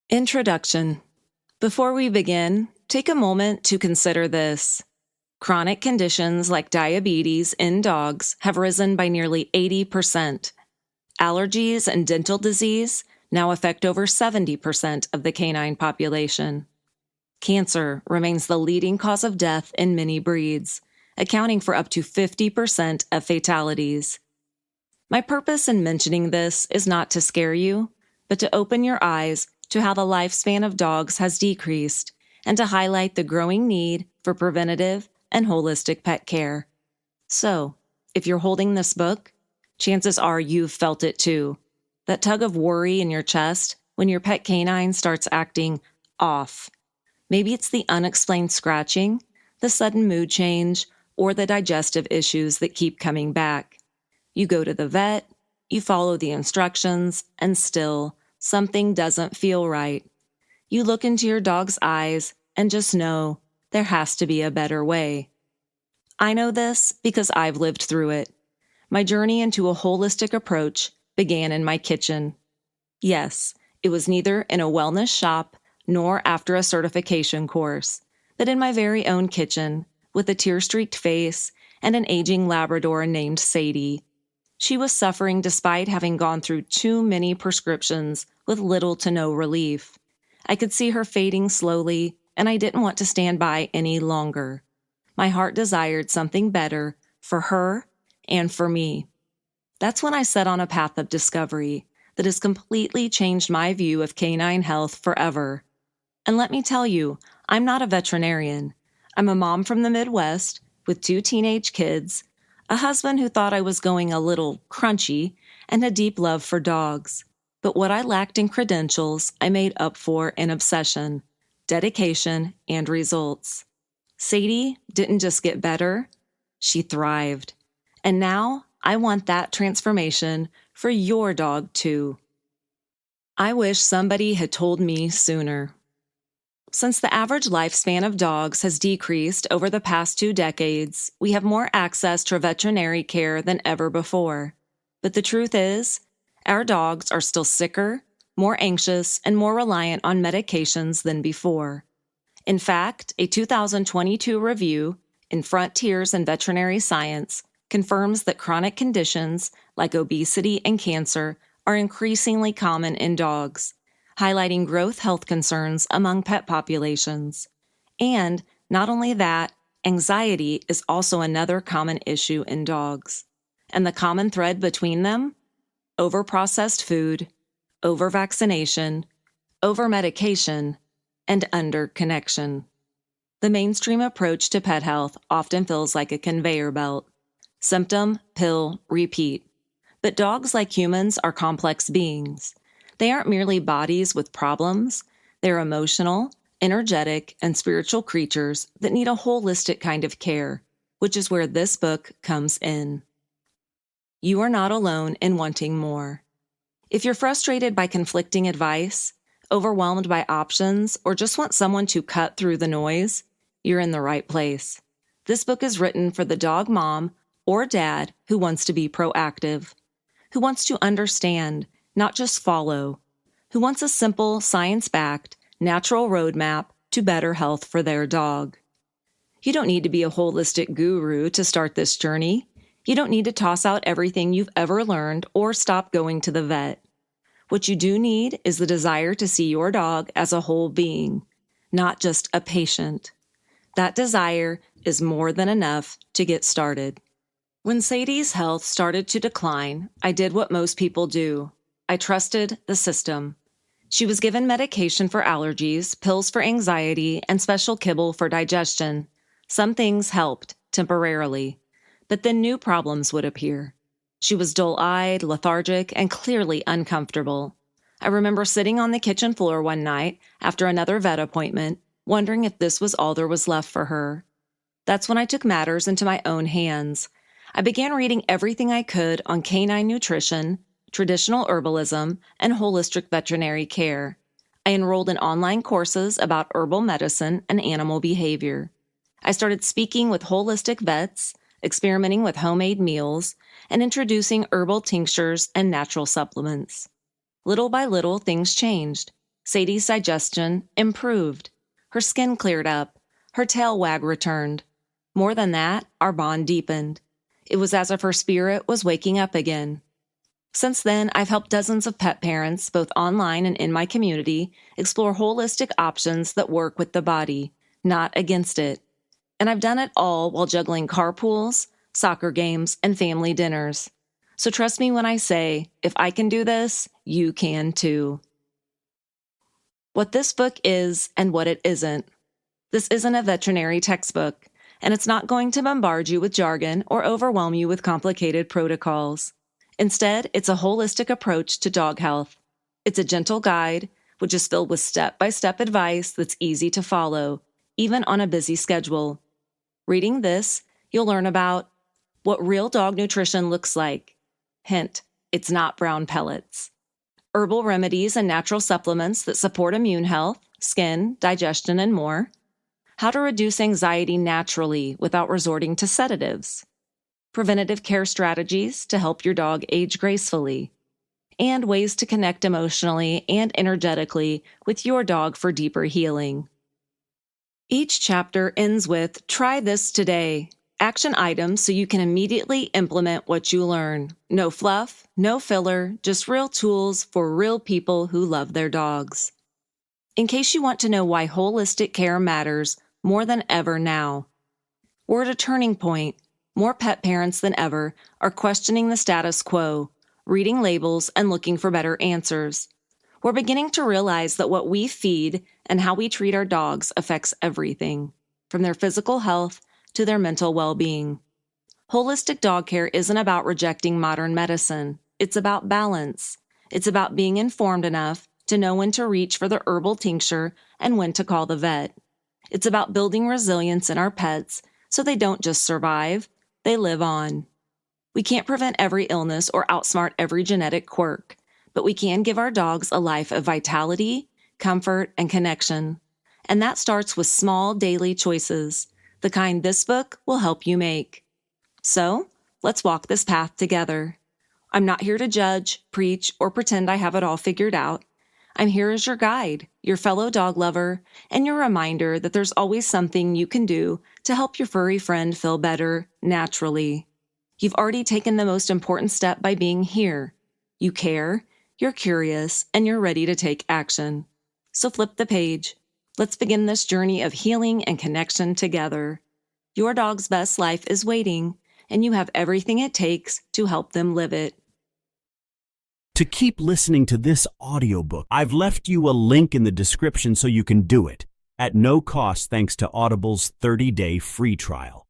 Introduction. Before we begin, take a moment to consider this. Chronic conditions like diabetes in dogs have risen by nearly 80%. Allergies and dental disease now affect over 70% of the canine population. Cancer remains the leading cause of death in many breeds, accounting for up to 50% of fatalities. My purpose in mentioning this is not to scare you, but to open your eyes to how the lifespan of dogs has decreased and to highlight the growing need for preventative and holistic pet care. So, if you're holding this book, chances are you've felt it too. That tug of worry in your chest when your pet canine starts acting off. Maybe it's the unexplained scratching, the sudden mood change, or the digestive issues that keep coming back. You go to the vet, you follow the instructions, and still, something doesn't feel right. You look into your dog's eyes and just know there has to be a better way. I know this because I've lived through it. My journey into a holistic approach began in my kitchen. Yes, it was neither in a wellness shop nor after a certification course, but in my very own kitchen with a tear-streaked face and an aging Labrador named Sadie. She was suffering despite having gone through too many prescriptions with little to no relief. I could see her fading slowly, and I didn't want to stand by any longer. My heart desired something better for her and for me. That's when I set on a path of discovery that has completely changed my view of canine health forever. And let me tell you, I'm not a veterinarian. I'm a mom from the Midwest with 2 teenage kids, a husband who thought I was going a little crunchy, and a deep love for dogs. But what I lacked in credentials, I made up for in obsession, dedication, and results. Sadie didn't just get better, she thrived. And now I want that transformation for your dog too. I wish somebody had told me sooner. Since the average lifespan of dogs has decreased over the past 2 decades, we have more access to veterinary care than ever before. But the truth is, our dogs are still sicker, more anxious, and more reliant on medications than before. In fact, a 2022 review in Frontiers in Veterinary Science confirms that chronic conditions like obesity and cancer are increasingly common in dogs, highlighting growth health concerns among pet populations. And not only that, anxiety is also another common issue in dogs. And the common thread between them? Overprocessed food, over-vaccination, over-medication, and under-connection. The mainstream approach to pet health often feels like a conveyor belt. Symptom, pill, repeat. But dogs, like humans, are complex beings. They aren't merely bodies with problems. They're emotional, energetic, and spiritual creatures that need a holistic kind of care, which is where this book comes in. You are not alone in wanting more. If you're frustrated by conflicting advice, overwhelmed by options, or just want someone to cut through the noise, you're in the right place. This book is written for the dog mom or dad who wants to be proactive, who wants to understand, not just follow, who wants a simple, science-backed, natural roadmap to better health for their dog. You don't need to be a holistic guru to start this journey. You don't need to toss out everything you've ever learned or stop going to the vet. What you do need is the desire to see your dog as a whole being, not just a patient. That desire is more than enough to get started. When Sadie's health started to decline, I did what most people do. I trusted the system. She was given medication for allergies, pills for anxiety, and special kibble for digestion. Some things helped, temporarily. But then new problems would appear. She was dull-eyed, lethargic, and clearly uncomfortable. I remember sitting on the kitchen floor one night after another vet appointment, wondering if this was all there was left for her. That's when I took matters into my own hands. I began reading everything I could on canine nutrition, traditional herbalism, and holistic veterinary care. I enrolled in online courses about herbal medicine and animal behavior. I started speaking with holistic vets, experimenting with homemade meals, and introducing herbal tinctures and natural supplements. Little by little, things changed. Sadie's digestion improved. Her skin cleared up. Her tail wag returned. More than that, our bond deepened. It was as if her spirit was waking up again. Since then, I've helped dozens of pet parents, both online and in my community, explore holistic options that work with the body, not against it. And I've done it all while juggling carpools, soccer games, and family dinners. So trust me when I say, if I can do this, you can too. What this book is and what it isn't. This isn't a veterinary textbook, and it's not going to bombard you with jargon or overwhelm you with complicated protocols. Instead, it's a holistic approach to dog health. It's a gentle guide, which is filled with step-by-step advice that's easy to follow, even on a busy schedule. Reading this, you'll learn about what real dog nutrition looks like. Hint, it's not brown pellets. Herbal remedies and natural supplements that support immune health, skin, digestion, and more. How to reduce anxiety naturally without resorting to sedatives. Preventative care strategies to help your dog age gracefully. And ways to connect emotionally and energetically with your dog for deeper healing. Each chapter ends with, try this today. Action items so you can immediately implement what you learn. No fluff, no filler, just real tools for real people who love their dogs. In case you want to know why holistic care matters more than ever now. We're at a turning point. More pet parents than ever are questioning the status quo, reading labels and looking for better answers. We're beginning to realize that what we feed and how we treat our dogs affects everything, from their physical health to their mental well-being. Holistic dog care isn't about rejecting modern medicine. It's about balance. It's about being informed enough to know when to reach for the herbal tincture and when to call the vet. It's about building resilience in our pets so they don't just survive, they live on. We can't prevent every illness or outsmart every genetic quirk, but we can give our dogs a life of vitality, comfort, and connection. And that starts with small daily choices, the kind this book will help you make. So, let's walk this path together. I'm not here to judge, preach, or pretend I have it all figured out. I'm here as your guide, your fellow dog lover, and your reminder that there's always something you can do to help your furry friend feel better naturally. You've already taken the most important step by being here. You care, you're curious, and you're ready to take action. So flip the page. Let's begin this journey of healing and connection together. Your dog's best life is waiting, and you have everything it takes to help them live it. To keep listening to this audiobook, I've left you a link in the description so you can do it, at no cost thanks to Audible's 30-day free trial.